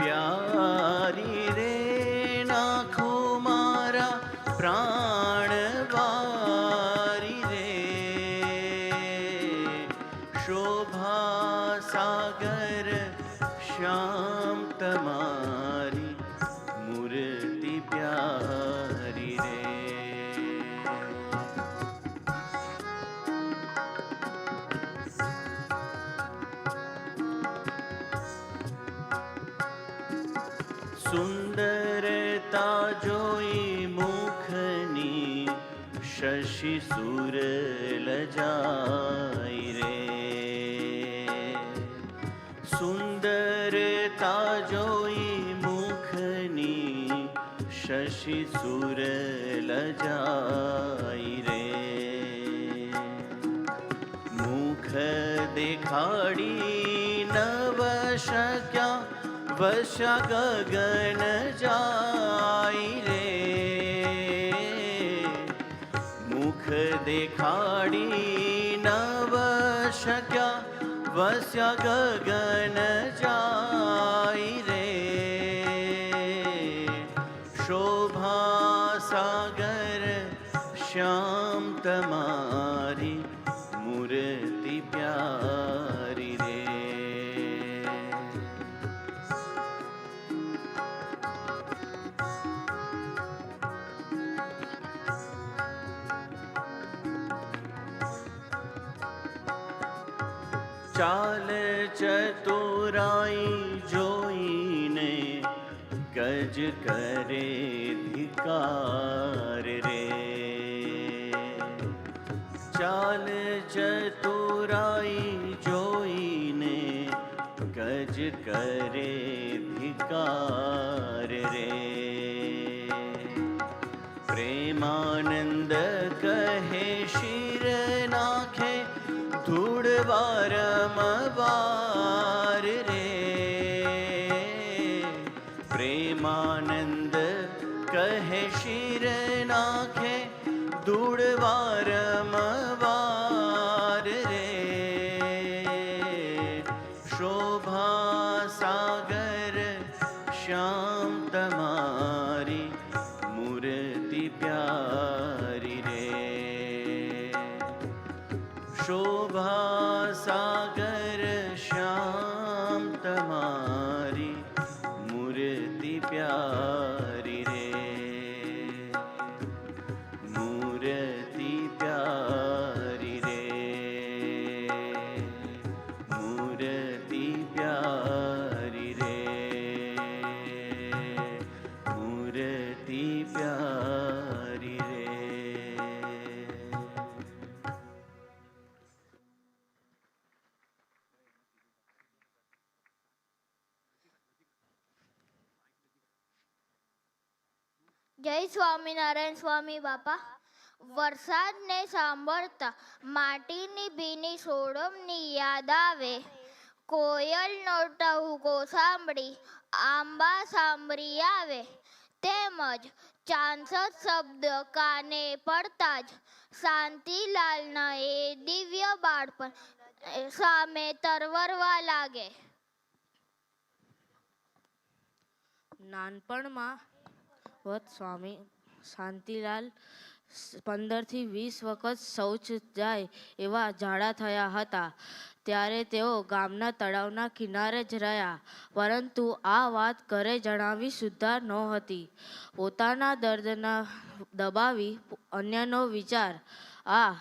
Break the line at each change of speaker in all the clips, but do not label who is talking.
પ્યારી રે નાખો મારા પ્રાણ વારી રે શોભા સાગર શ્યામ તમારી મૂર્તિ પ્યારી રે સુંદરતા જોઈ મુખની શશી સુર લજાય રે સુંદરતા જોઈ મુખની શશી સુર લજાય રે મુખ દેખાડી નવ શક્યા વશ્યા ગગન જાય રે મુખ દેખાડી નવ શક્યા વસ્યા ગગન જાય રે શોભા સાગર શ્યામ તમારી મૂર્તિ પ્યારી રે ચાલ ચતુરાઈ જોઈને ગજ કરે ધિકાર રે ચાલ ચતુરાઈ જોઈને ગજ કરે ધિકાર રે પ્રેમાનંદ કહે શિર નાખે ધૂળ વારંવાર રે પ્રેમાનંદ કહે શિર નાખે ધૂળ વારંવાર રે શોભા સાગર શ્યામ તમારી મૂર્તિ પ્યારી રે શોભા સાગર શ્યામ તમારી મૂર્તિ પ્યારી રે મૂર્તિ પ્યારી રે મૂર્તિ પ્યારી રે મૂર્તિ પ્યારી રે
જય સ્વામિનારાયણ સ્વામી બાપા. વરસાદને સાંભળતા માટીની ભીની સોડમની યાદ આવે. કોયલનો ટહુકો સાંભળી આંબા સાંભળી આવે. તેમજ ચાંસદ શબ્દ કાને પડતા જ શાંતિલાલના એ દિવ્ય બાળપણ સામે તરવરવા લાગે.
નાનપણમાં વત સ્વામી શાંતિલાલ 15 થી 20 વખત શૌચ જાય એવા ઝાડા થયા હતા. ત્યારે તેઓ ગામના તળાવના કિનારે જ રહ્યા, પરંતુ આ વાત ઘરે જણાવી સુદ્ધા નહોતી. પોતાના દર્દના દબાવી અન્યનો વિચાર આ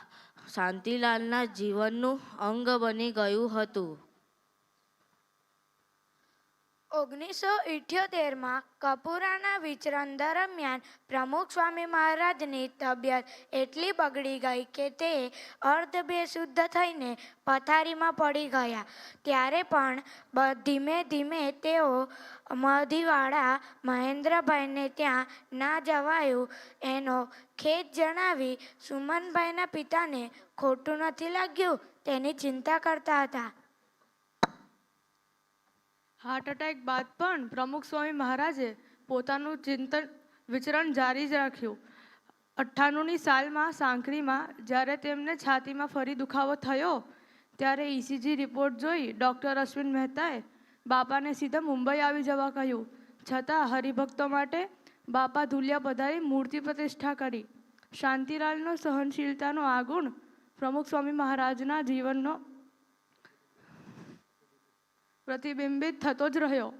શાંતિલાલના જીવનનું અંગ બની ગયું હતું.
1978માં કપૂરાના વિચરણ દરમિયાન પ્રમુખ સ્વામી મહારાજની તબિયત એટલી બગડી ગઈ કે તે અર્ધબેશુદ્ધ થઈને પથારીમાં પડી ગયા. ત્યારે પણ ધીમે ધીમે તેઓ મધીવાળા મહેન્દ્રભાઈને ત્યાં ના જવાયું એનો ખેદ જણાવી સુમનભાઈના પિતાને ખોટું નથી લાગ્યું તેની ચિંતા કરતા હતા.
હાર્ટ એટેક બાદ પણ પ્રમુખ સ્વામી મહારાજે પોતાનું ચિંતન વિચરણ જારી જ રાખ્યું. 98ની સાલમાં સાંકળીમાં જ્યારે તેમને છાતીમાં ફરી દુખાવો થયો ત્યારે ECG રિપોર્ટ જોઈ ડૉક્ટર અશ્વિન મહેતાએ બાપાને સીધા મુંબઈ આવી જવા કહ્યું. છતાં હરિભક્તો માટે બાપા ધુલિયા પધારી મૂર્તિ પ્રતિષ્ઠા કરી. શાંતિલાલનો સહનશીલતાનો આ ગુણ પ્રમુખ સ્વામી મહારાજના જીવનનો પ્રતિબિંબિત થતો જ રહ્યો.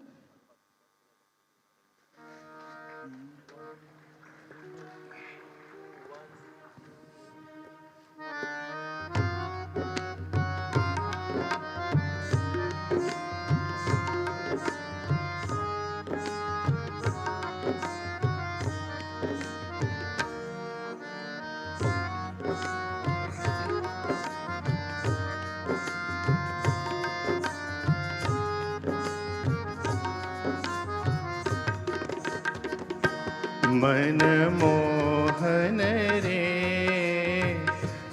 मन मोहन रे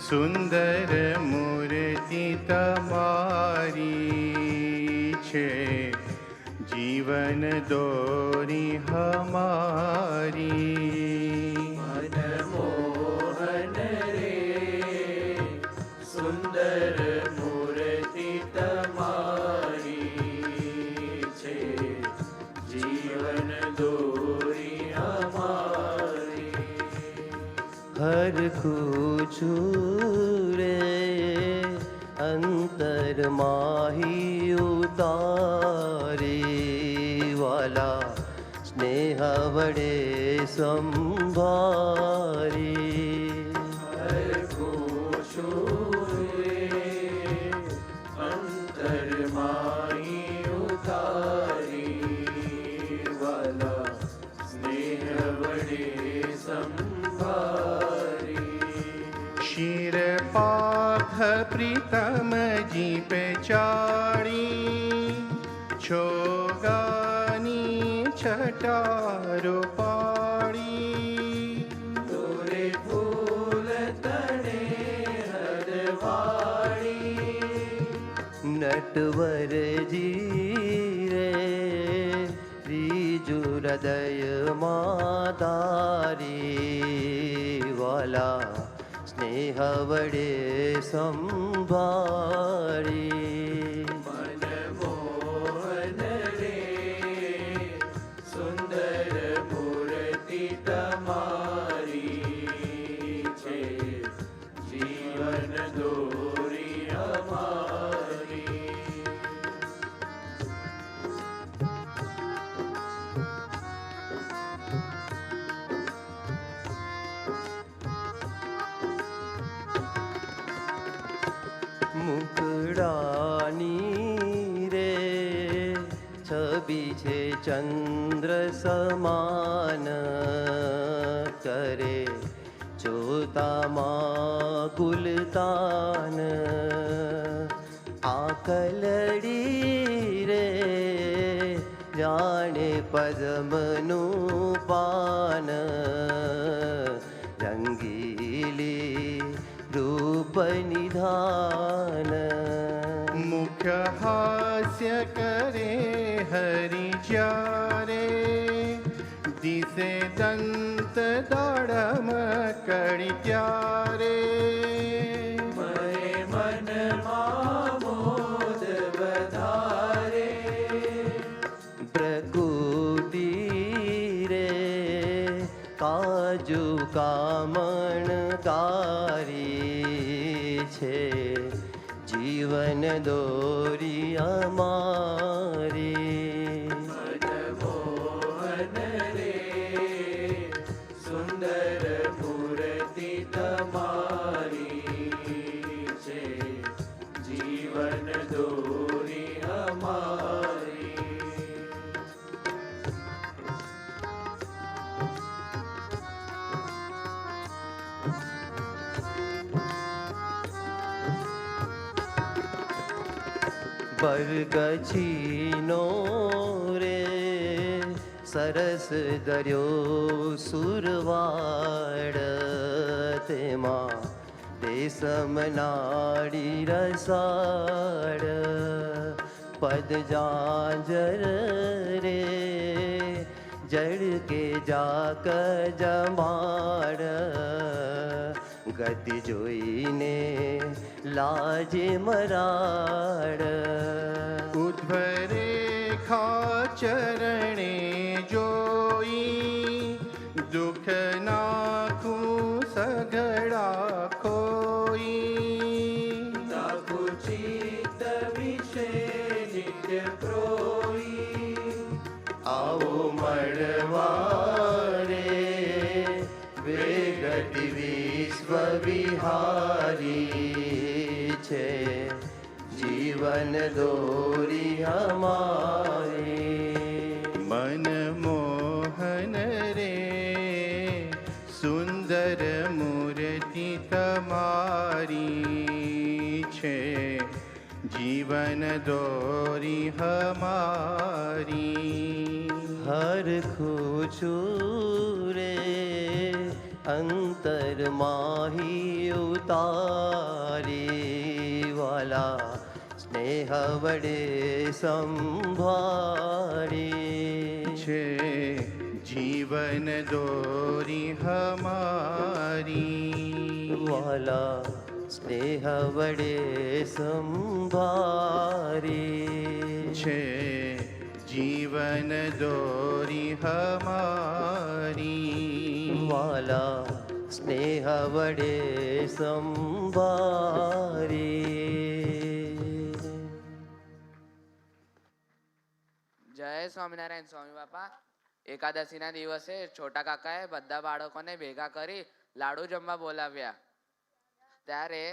सुंदर मूर्ति तमारी छे, जीवन दोरी हमारी.
मन मोहन रे सुंदर मूर्ति તમારી છે, જીવન દોરી અમારી.
हर कुछु रे अंतर माही उतारी वाला स्नेह वडे संभारी.
હર કુછુરે અંતર માહી ઉતારી, વાલા સ્નેહ વડે સંભારી.
शीर पाथ प्रीतम जी पे चाड़ी, छोगानी छटारो पाड़ी.
દોરે ફૂલ તણે હરવાળી,
नटवर जी रे बीजू हृदय मातारी वाला स्नेह वडे संभारी.
મન મોહન રે સુંદર મૂર્તિ તમારી છે, જીવન દોરી અમારી.
મુકડાની રે છબી છે ચંદ્ર સમાન, કરે જોતામાં કુલતાન. આકલડી રે જાણે પદ્મનું પાન, રંગીલી રૂપ નિધાન.
मुख्य हास्य करे हरि चारे, दिसे दंत दाड़म कड़ी त्यारे.
મને મનમાં મોદ વધારે,
પ્રકૃતિ રે કાજુ કામણકારી છે, જીવન દોરી અમારી.
મન મોહન રે સુંદર મૂર્તિ તમારી છે, જીવન દોરી અમારી.
બરગછીનો રે સરસ દરિયો સુરવાડ, તેમાં દેશમ નાડી રસાડ. પદજાંજર રે જડ કે જાક જમાડ, ગતિ જોઈને લાજ મરાડ.
उद्भरे ચરણે જોઈ દુઃખ નાખું સઘળા ખોઈ
તાકુ ચિત્ત વિશે નિત્ય પ્રોઈ
આવો મળવા રે વેગતિ વિશ્વ વિહારી છે જીવન દોરી હમારી મન મોહન રે સુંદર મૂર્તિ તમારી છે જીવન દોરી હમારી હરખું છું રે અંતર માહી ઉતારી વાલા સ્નેહ વડે સંભાળી છે જીવન દોરી હમારી વાલા સ્નેહ વડે સંભાળી છે જીવન દોરી હમારી વાલા સ્નેહ વડે સંભાળી.
જય સ્વામિનારાયણ સ્વામી બાપા. એકાદશીના દિવસે છોટા કાકાએ બધા બાળકોને ભેગા કરી લાડુ જમવા બોલાવ્યા. ત્યારે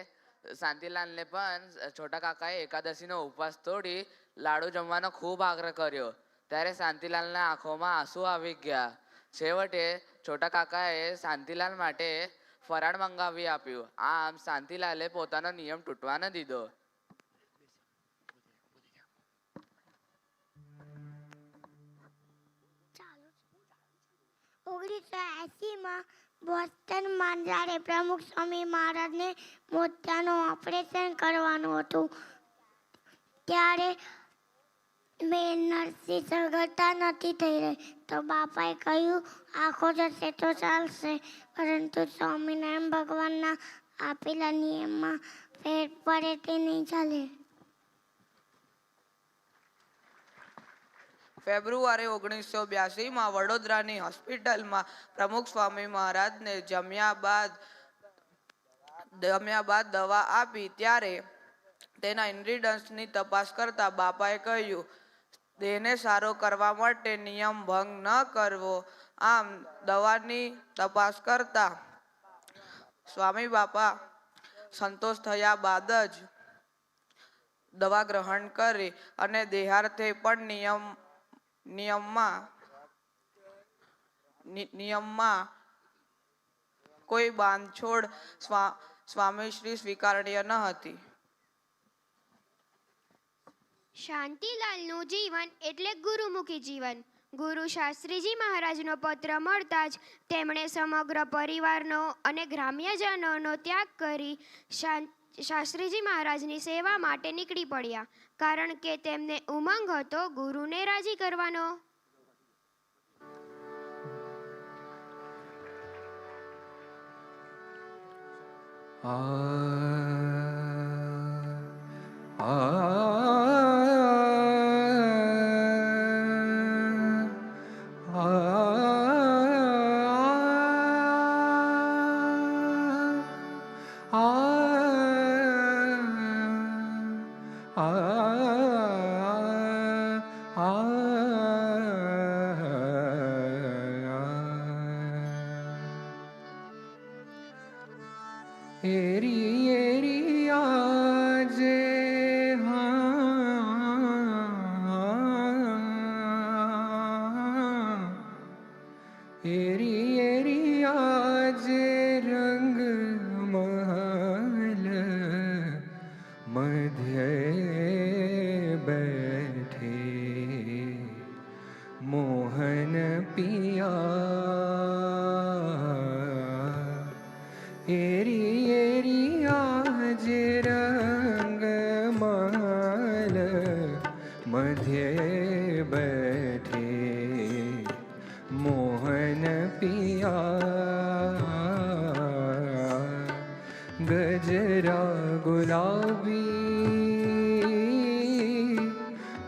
શાંતિલાલને પણ છોટા કાકાએ એકાદશીનો ઉપવાસ તોડી લાડુ જમવાનો ખૂબ આગ્રહ કર્યો. ત્યારે શાંતિલાલના આંખોમાં આંસુ આવી ગયા. છેવટે છોટા કાકાએ શાંતિલાલ માટે ફરાળ મંગાવી આપ્યું. આમ શાંતિલાલે પોતાનો નિયમ તૂટવા ન દીધો.
1980માં બોસ્ટનમાં જ્યારે પ્રમુખ સ્વામી મહારાજને મોતિયાનું ઓપરેશન કરવાનું હતું ત્યારે મેં નર્સની સગવડતા નથી થઈ રહી તો બાપાએ કહ્યું આંખો જશે તો ચાલશે, પરંતુ સ્વામિનારાયણ ભગવાનના આપેલા નિયમમાં ફેર પડે તે નહીં ચાલે.
ફેબ્રુઆરી 1982માં વડોદરાની હોસ્પિટલમાં પ્રમુખ સ્વામી મહારાજને જમ્યા બાદ દવા આપી ત્યારે તેના ઇન્ગ્રીડિયન્ટ્સની તપાસ કરતા બાપાએ કહ્યું દેહને સારો કરવા માટે નિયમ ભંગ ન કરવો. આમ દવાની તપાસ કરતા સ્વામી બાપા સંતોષ થયા બાદ જ દવા ગ્રહણ કરી અને દેહાર્થે પણ નિયમમાં કોઈ બાંધછોડ સ્વામીશ્રી સ્વીકારણીય ન હતી.
શાંતિલાલનું જીવન એટલે ગુરુમુખી જીવન. ગુરુ શાસ્ત્રીજી મહારાજનો પત્ર મળતા જ તેમણે સમગ્ર પરિવારનો અને ગ્રામ્યજનોનો ત્યાગ કરી શાસ્ત્રીજી મહારાજની સેવા માટે નીકળી પડ્યા, કારણ કે તેમને ઉમંગ હતો ગુરુને રાજી કરવાનો.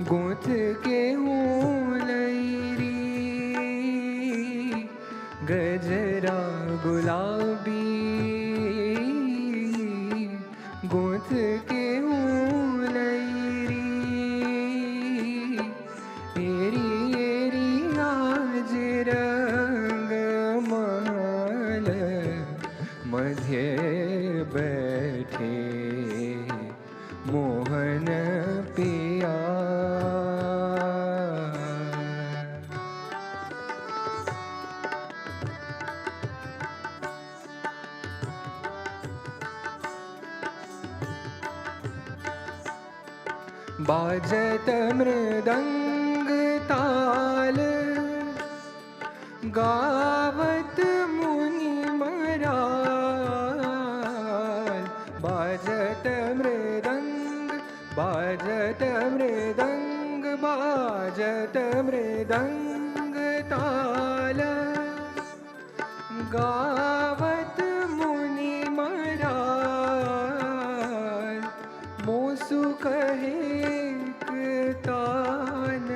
गूंथ के हूँ
ગજરા ગુલાબી ગૂંથ કે હું લઈ એરી એરી આજ રંગ મહાલ મધ્યે બેઠે મોહન પિયા बाजत मृदंग ताल गावत मुनि मराल बाजत मृदंग बाजत मृदंग बाजत मृदंग ताल गावत मुनि मराल मोसु कहे तान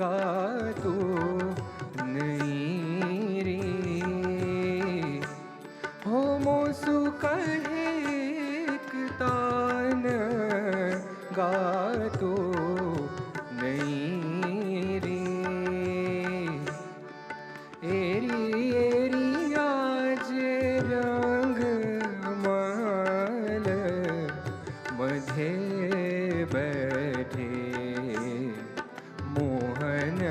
गातो नहीं रे हो मोसु कहे तान गातो नहीं रे एरी एरी आज रंग माल मधे बैठे मोहन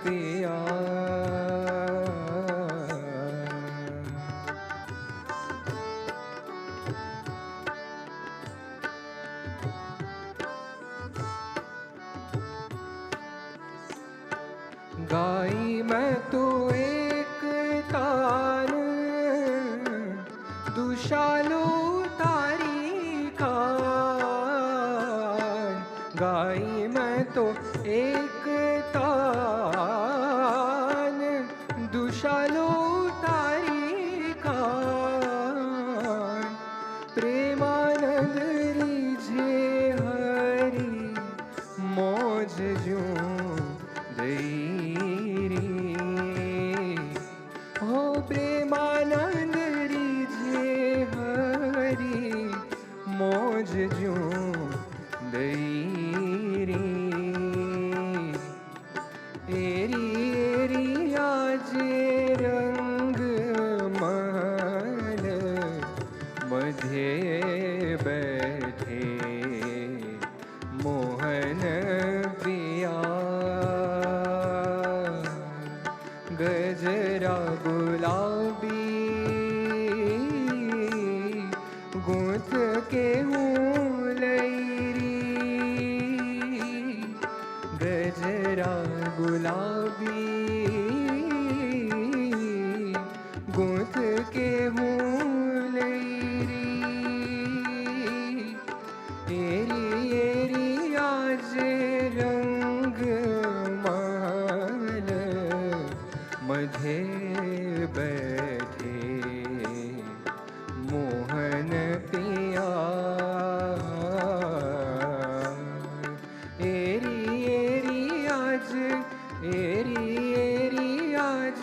पिया गाई मैं तो एक तान दुशालो तारी खान गाई मैं तो एक तान दुशालो तारी खान प्रेमानंद रिझे हरी मौज जो दईरी हो प्रेमानंद रिझे हरी मौज जो दईरी एरी एरी आज रंग महल मध्य बैठे मोहन प्रिया गजरा गुलाबी गूंथ के हूँ लईरी गजरा गुलाबी गूंथ के हूँ लईरी एरी एरी आज रंग माल मधे बैठे मोहन पिया एरी एरी आज एरी एरी आज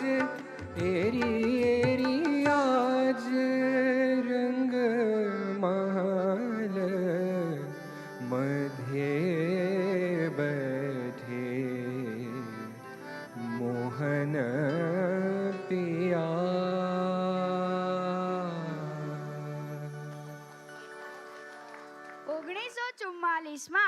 एरी एरी आज रंग महल मध्य बैठे मोहन पिया
1944માં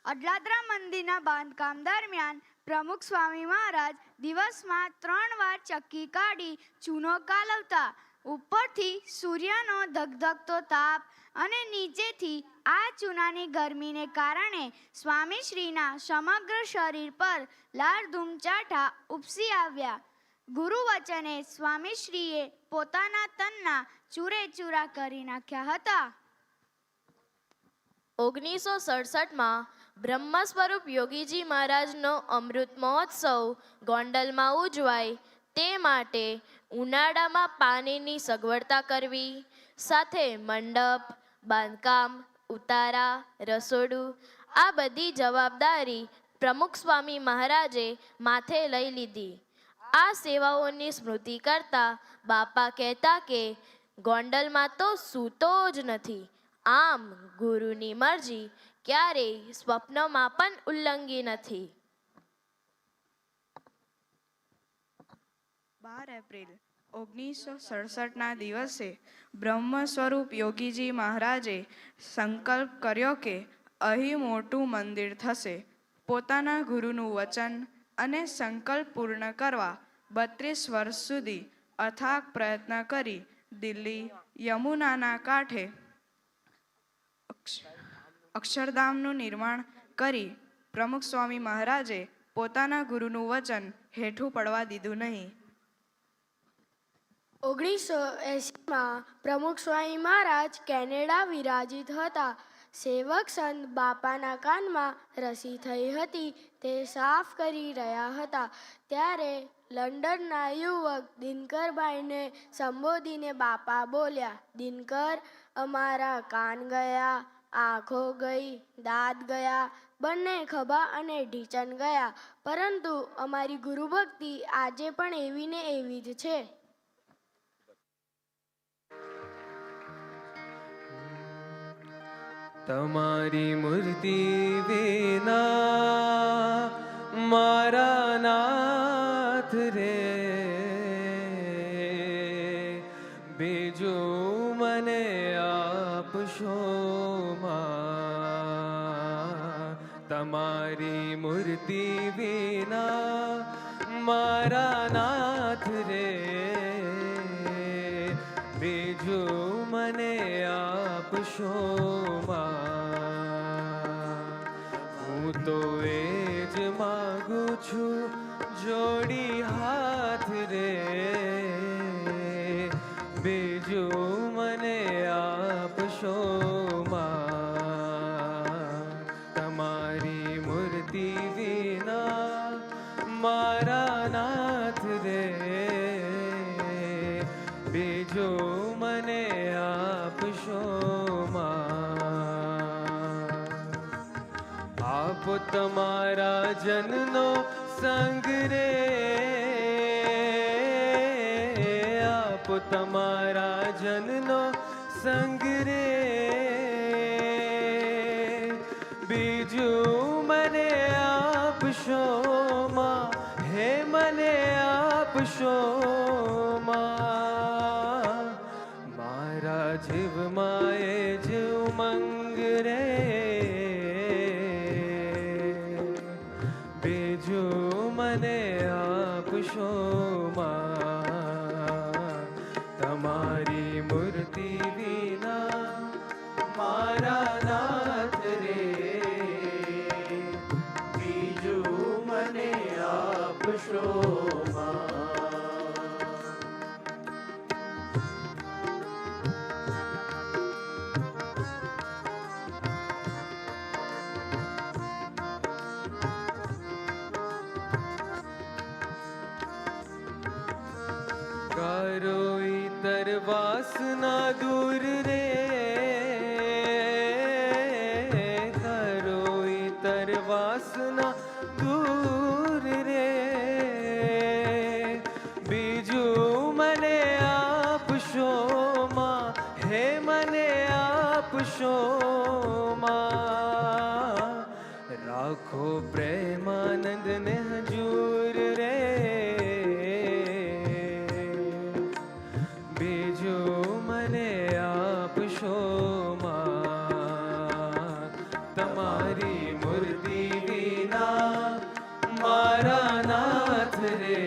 અડલાદરા મંદિરના બાંધકામ દરમિયાન પ્રમુખ સ્વામી મહારાજ દિવસમાં 3 વાર ચક્કી કાઢી ચૂનો કાલવતા. ઉપરથી સૂર્યનો ધગધગતો તાપ અને નીચેથી આ ચૂનાની ગરમીને કારણે સ્વામીશ્રીના સમગ્ર શરીર પર લાળધૂમ ચાઠા ઉપસી આવ્યા. ગુરુ વચને સ્વામીશ્રીએ પોતાના તનના ચૂરેચૂરા કરી નાખ્યા હતા.
1967માં બ્રહ્મ સ્વરૂપ યોગીજી મહારાજનો અમૃત મહોત્સવ ગોંડલમાં ઉજવાય તે માટે ઉનાળામાં પાણીની સગવડતા કરવી, સાથે મંડપ, બાંધકામ, ઉતારા, રસોડું આ બધી જવાબદારી પ્રમુખ સ્વામી મહારાજે માથે લઈ લીધી. આ સેવાઓની સ્મૃતિ કરતા બાપા કહેતા કે ગોંડલમાં તો સૂતો જ નથી. આમ ગુરુની મરજી ક્યારેય સ્વપ્નમાં પણ ઉલ્લંઘી નથી.
12 એપ્રિલ 1967ના દિવસે બ્રહ્મ સ્વરૂપ યોગીજી મહારાજે સંકલ્પ કર્યો કે અહીં મોટું મંદિર થશે. પોતાના ગુરુનું વચન અને સંકલ્પ પૂર્ણ કરવા 32 વર્ષ સુધી અથાગ પ્રયત્ન કરી દિલ્હી યમુનાના કાંઠે અક્ષરધામનું નિર્માણ કરી પ્રમુખ સ્વામી મહારાજે પોતાના ગુરુનું વચન હેઠું પડવા દીધું નહીં.
1980માં પ્રમુખ સ્વામી મહારાજ કેનેડા વિરાજિત હતા. સેવક સંત બાપાના કાનમાં રસી થઈ હતી તે સાફ કરી રહ્યા હતા ત્યારે લંડનના યુવક દિનકરભાઈને સંબોધીને બાપા બોલ્યા, દિનકર, અમારા કાન ગયા, આંખો ગઈ, દાંત ગયા, બંને ખભા અને ઢીંચણ ગયા, પરંતુ અમારી ગુરુભક્તિ આજે પણ એવી ને એવી જ છે.
તમારી મૂર્તિ વિના મારા નાથ રે બીજું મને આપશો માં. તમારી મૂર્તિ વિના મારા નાથ રે બીજું મને આપશો માં. હું તો એ જ માગું છું જોડી હાથ રે બીજું મને આપશો માં. તમારી મૂર્તિ વિના મારા નાથ રે બીજું મને આપશો માં. આપો તમારા જનનો સંગ રે આપો તમારા જનનો સંગ રે બીજું મને આપશો માં. હે મને આપશો માં. મારા જીવમાં એ જ ઉમંગ રે બીજું મને આપશો માં. તમારી મૂર્તિ વિના મારા નાથ રે બીજું મને આપશો માં. કરો ઈતર વાસના દૂર રે કરો ઈતર વાસના દૂર રે બીજું મને આપશો માં. હે મને આપશો માં. રાખો પ્રેમાનંદ ને હજૂર રે બીજું મને આપશો માં. તમારી મૂર્તિ વિના મારા નાથ રે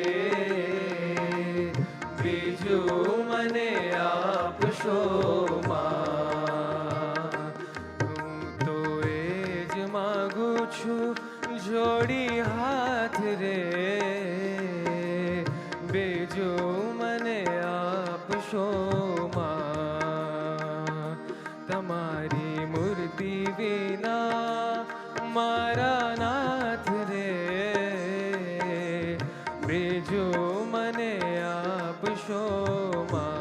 બીજું મને આપશો માં. હું તો એ જ માગું છું જોડી હાથ રે બીજું મને આપશો માં. તમારી મૂર્તિ વિના મારા નાથ રે બીજું મને આપશો માં.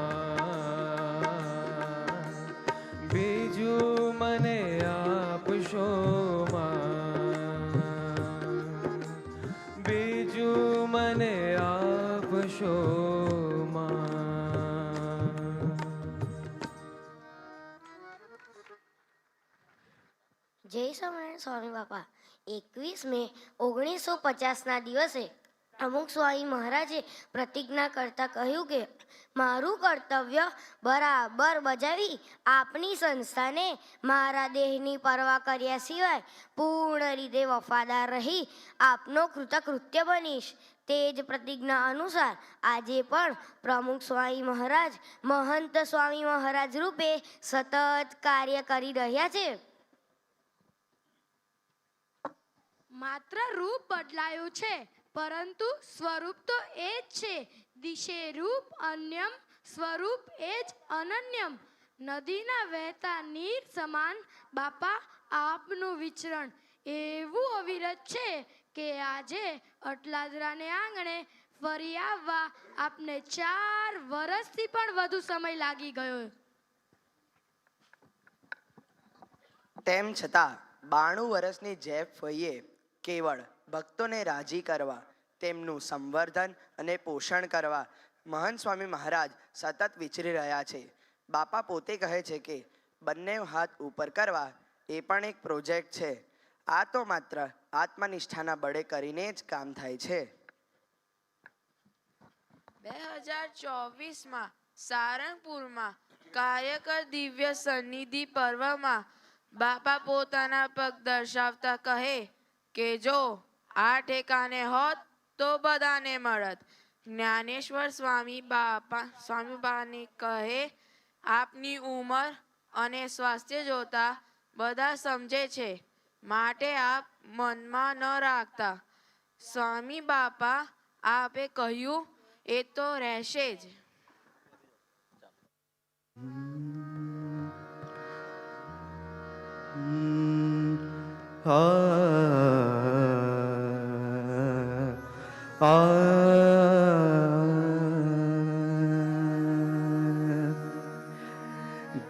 બીજું મને આપશો માં. બીજું મને આપ દિવસોમાં.
જય સ્વામિનારાયણ સ્વામી બાપા. 21 મે 1950ના દિવસે અમુક સ્વામી મહારાજે પ્રતિજ્ઞા કરતા કહ્યું કે મારું કર્તવ્ય બરાબર બજાવી આપની સંસ્થાને મારા દેહની પરવા કર્યા સિવાય પૂર્ણ રીતે વફાદાર રહી આપનો કૃતકૃત્ય બનીશ. તે જ પ્રતિજ્ઞા અનુસાર આજે પણ પ્રમુખ સ્વામી મહારાજ મહંત સ્વામી મહારાજ રૂપે સતત કાર્ય કરી રહ્યા છે.
માત્ર રૂપ બદલાયું છે, પરંતુ સ્વરૂપ તો એ જ છે. દિશે રૂપ અન્યમ, સ્વરૂપ એ જ અનન્યમ. નદીના વહેતા નીર સમાન બાપા આપનું વિચરણ એવું અવિરત છે કે આજે અટલાદરાને આંગણે ફરી આવવા આપને 4 વર્ષથી પણ વધુ સમય લાગી ગયો.
તેમ છતાં 92 વર્ષની જેફ ફઈએ કેવળ ભક્તોને રાજી કરવા, તેમનું સંવર્ધન અને પોષણ કરવા મહંત સ્વામી મહારાજ સતત વિચરી રહ્યા છે. બાપા પોતે કહે છે કે બંને હાથ ઉપર કરવા એ પણ એક પ્રોજેક્ટ છે. આ તો માત્ર આત્મનિષ્ઠાના બળે કરીને જ કામ થાય છે.
2024માં સારંગપુરમાં કાયકર દિવ્ય સન્નિધિ પર્વમાં બાપા પોતાના પગ દર્શાવતા કહે કે જો આ ઠેકાને હોત તો બધાને મળત. જ્ઞાનેશ્વર સ્વામી બાપાને કહે આપની ઉંમર અને સ્વાસ્થ્ય જોતા બધા સમજે છે, માટે આપ મનમાં ન રાખતા. સ્વામી બાપા આપે કહ્યું એ તો રહેશે જ.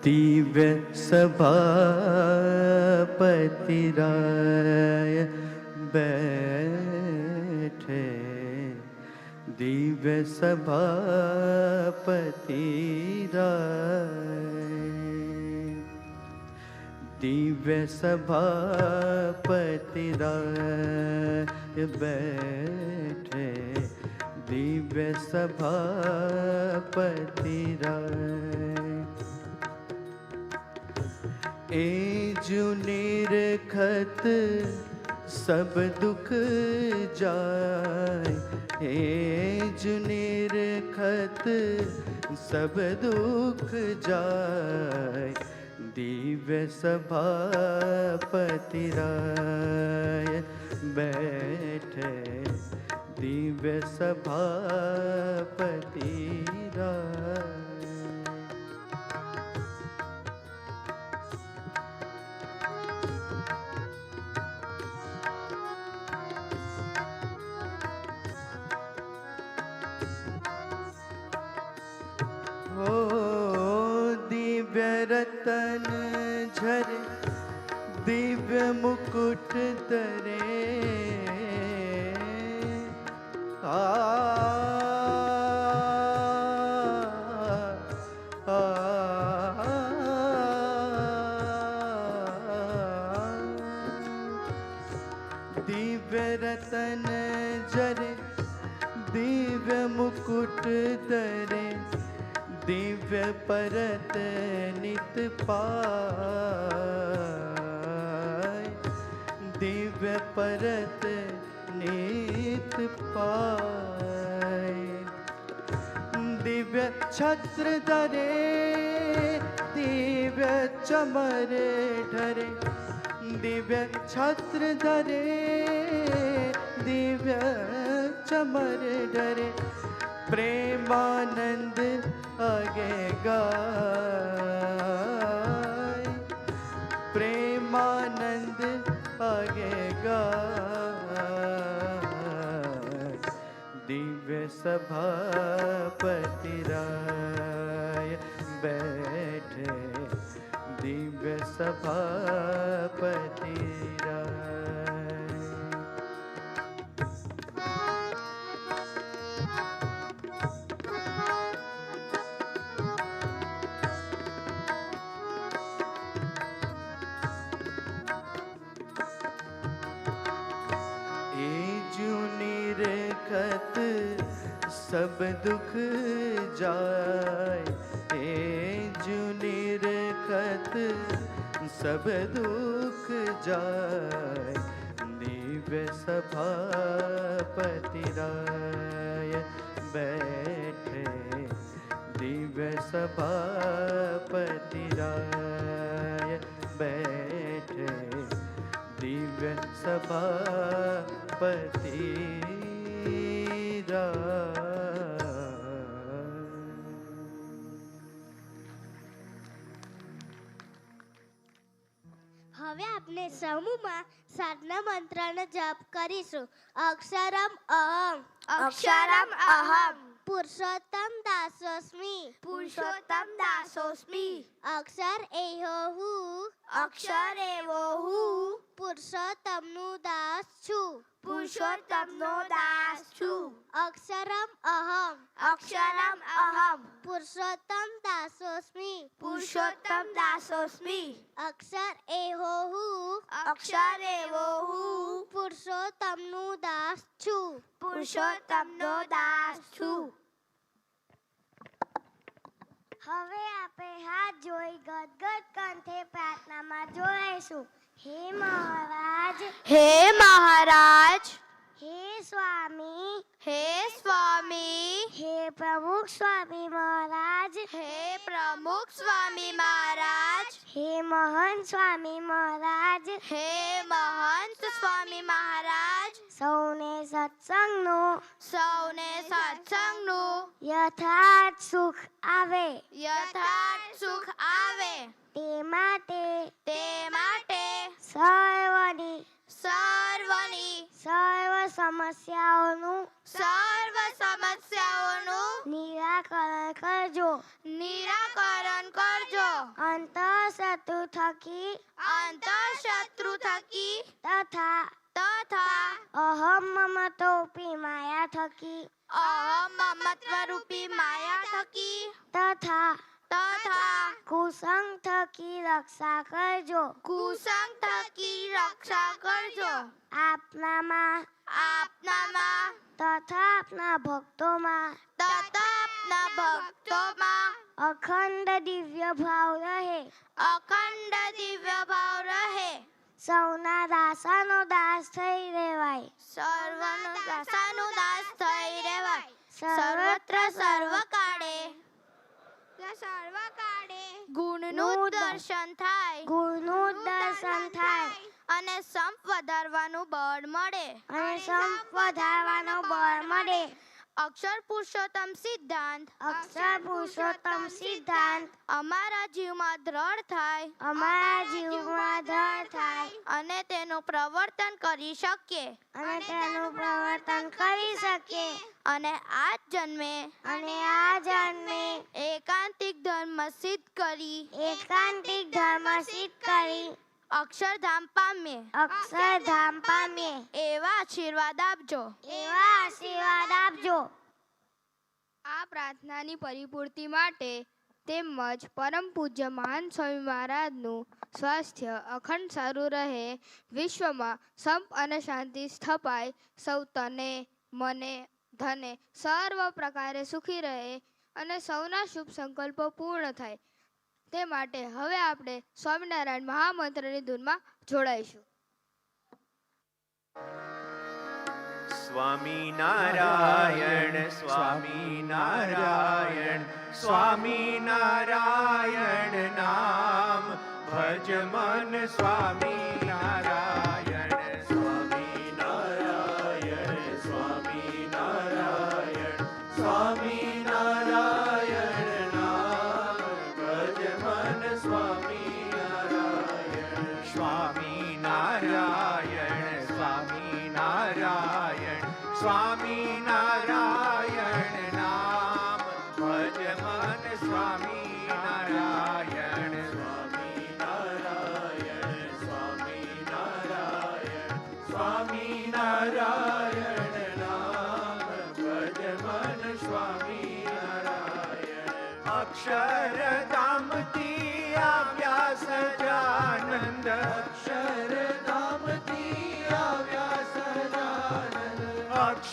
दिव्य सभापति राय बैठे, दिव्य सभापति राय, दिव्य सभापति राय बैठे, दिव्य सभापति राय. एजु निरखत सब दुख जाय, एजु निरखत सब दुख जाय. दिव्य सभापति राय बैठे, दिव्य सभापति राय. दिव्य रतन झरे, दिव्य मुकुट तरे, दिव्य रतन झरे, दिव्य मुकुट तरे, दिव्य परत नित पाय, दिव्य परत नित पाय. दिव्य छत्र धरे, दिव्य चमर ढरे, दिव्य छत्र धरे, दिव्य चमर ढरे. प्रेमानंद आगे गाय, प्रेमानंद आगे गाय. दिव्य सभापति राय बैठे, दिव्य सभापति राय. निरखत सब दुख जाय तेजु निरखत सब दुख जाय दिव्य सभापति राय बैठे दिव्य सभापति राय बैठे दिव्य सभापति राय।
હવે આપણે સમૂહમાં સાધના મંત્રનો જપ કરીશું. અક્ષરમ અહમ
અક્ષરમ અહમ
પુરુષોત્તમ દાસોસ્મિ
પુરુષોત્તમ દાસોસ્મિ
અક્ષર એહો હું
અક્ષર એવો હું
પુરુષોત્તમનું દાસ છું.
પુરુષોત્તમનો દાસ છું.
અક્ષરમ અહમ
અક્ષરમ અહમ
પુરુષોત્તમ દાસોસ્મિ
પુરુષોત્તમ દાસોસ્મિ
અક્ષર એહો હું
અક્ષર એવો હું
પુરુષોત્તમનું દાસ છું.
પુરુષોત્તમનો દાસ છું.
હવે આપણે હાથ જોઈ ગદગદ કંઠે પ્રાર્થનામાં જોડાઈશું. હે મહારાજ
હે મહારાજ
હે સ્વામી
હે સ્વામી
હે પ્રમુખ સ્વામી મહારાજ
હે પ્રમુખ સ્વામી મહારાજ
હે મહંત સ્વામી મહારાજ
હે મહંત સ્વામી મહારાજ
સૌને સત્સંગનું યથાર્થ સુખ આવે
સુખ આવે
તે માટે
સર્વની
સર્વ સમસ્યાઓનું
નિરાકરણ કરજો
અંતઃશત્રુ થકી તથા
અહમ
મમતોપી માયા થકી
રૂપી માયા થકી
તથા
તથા
કુસંગ થકી રક્ષા કરજો.
કુસંગ થકી રક્ષા કરજો.
આપનામાં તથા આપના ભક્તોમાં અખંડ દિવ્ય ભાવ રહે. સૌના દાસાનો દાસ થઈ રહેવાય.
સર્વત્ર સર્વકાળે ગુણનું દર્શન થાય અને સંપ વધારવાનું બળ મળે. અક્ષર પુરુષોત્તમ સિદ્ધાંત અમારા જીવમાં દ્રઢ થાય અને તેનું પ્રવર્તન કરી શકીએ અને આ જન્મે એકાંતિક ધર્મ સિદ્ધ કરી અક્ષરધામ પામીએ એવા આશીર્વાદ આપજો.
આ પ્રાર્થનાની પરિપૂર્તિ માટે તેમજ પરમ પૂજ્ય મહાન સ્વામી મહારાજનું સ્વાસ્થ્ય અખંડ સારું રહે, વિશ્વમાં સંપ અને શાંતિ સ્થપાય, સૌ તને મને ધને સર્વ પ્રકારે સુખી રહે અને સૌના શુભ સંકલ્પો પૂર્ણ થાય તે માટે હવે આપણે સ્વામિનારાયણ મહામંત્રની ધૂનમાં જોડાઈશું.
સ્વામિનારાયણ સ્વામિનારાયણ સ્વામિનારાયણ નામ ભજ મન સ્વામિનારાયણ સ્વામિનારાયણ સ્વામિનારાયણ સ્વામિનારાયણ નામ ભજ મન સ્વામિનારાયણ સ્વામિનારાયણ સ્વામિનારાયણ સ્વામિનારાયણ નામ ભજ મન સ્વામિનારાયણ સ્વામિનારાયણ સ્વામિનારાયણ સ્વામિનારાયણ નામ ભજ મન સ્વામિનારાયણ અક્ષરધામથી આવ્યા સજાનંદ અક્ષરધામથી આવ્યા સજાનંદ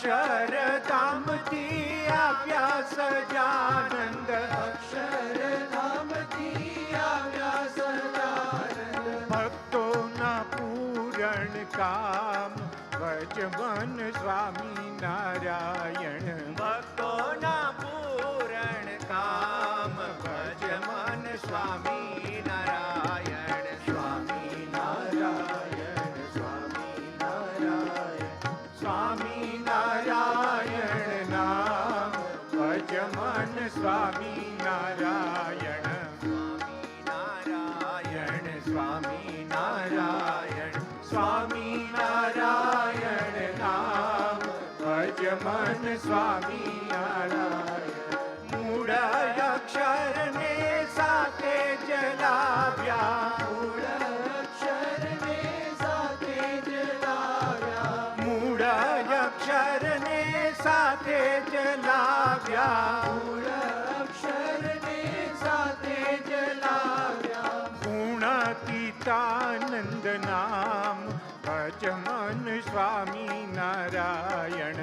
અક્ષરધામથી આવ્યા સજાનંદ અક્ષરધામથી આવ્યા સજાનંદ ભક્તોના પૂરણ કામ ભજમન સ્વામી નારાયણ ભક્તોના પૂરણ કામ ભજમન સ્વામી નારાયણ સ્વામી નારાયણ સ્વામી નારાયણ સ્વામી નારાયણ નામ ભજમન સ્વામી નારાયણ સ્વામી નારાયણ સ્વામી નારાયણ નામ ભજમન સ્વામી નારાયણ મૂળ અક્ષરને સાથે જલાવ્યા મૂળ અક્ષરને સાથે જલાવ્યા મૂળ અક્ષરને સાથે જલાવ્યા મૂળ અક્ષરને સાથે જલાવ્યા ગુણાતીતાનંદ નામ ભજમન સ્વામી નારાયણ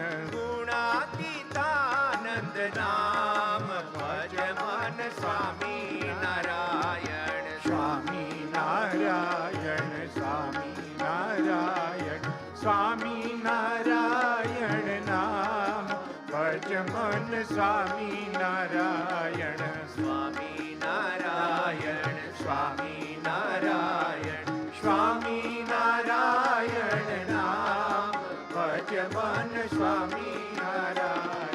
ગુણાતીતાનંદ નામ ભજમન સ્વામી નારાયણ સ્વામી નારાયણ સ્વામી નારાયણ સ્વામી નારાયણ નામ ભજમન સ્વામી નારાયણ સ્વામી નારાયણ સ્વામી નારાયણ સ્વામી નારાયણ નામ ભજમન સ્વામી નારાયણ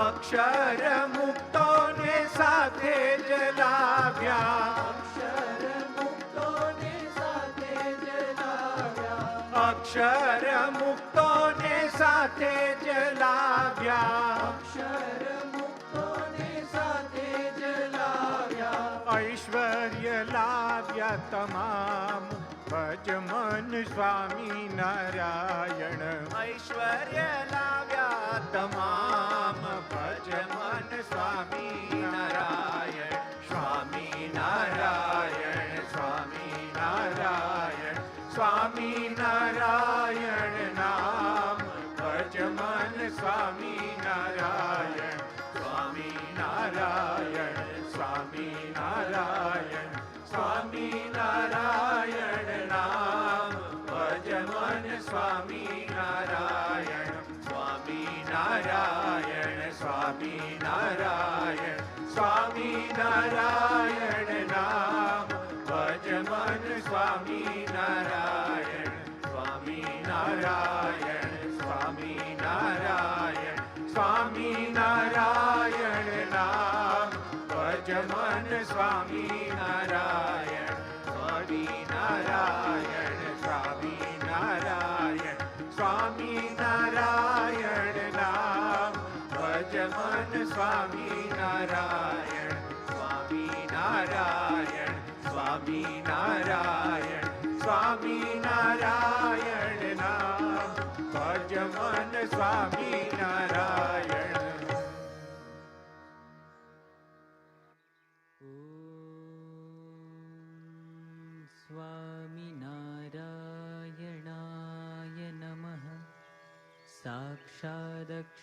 અક્ષર મુક્તોને સાથે જલાવ્યા અક્ષર મુક્તોને સાથે જલાવ્યા અક્ષર મુક્તોને સાથે જલાવ્યા અક્ષર મુક્તોને સાથે જલાવ્યા ઐશ્વર્ય લાવ્યા તમામ ભજમન સ્વામી નારાયણ ઐશ્વર્ય લાવ્યા તમામ ભજમન સ્વામી નારાયણ સ્વામી નારાયણ સ્વામી નારાયણ સ્વામી નારાયણ નામ ભજમન સ્વામી નારાયણ સ્વામી નારાયણ સ્વામી નારાયણ સ્વામી નારાયણ નામ ભજમન સ્વામી નારાયણ સ્વામી નારાયણ સ્વામી નારાયણ સ્વામી નારાયણ નામ ભજમન સ્વામી નારાયણ સ્વામી નારાયણ સ્વામી નારાયણ સ્વામી નારાયણ નામ ભજમન સ્વામી નારાયણ સ્વામી નારાયણ સ્વામી નારાયણ સ્વામી નારાયણ નામ ભજમન સ્વામી નારાયણ સ્વામી નારાયણ સ્વામી નારાયણ સ્વામી નારાયણ નામ ભજમન સ્વામી નારાયણ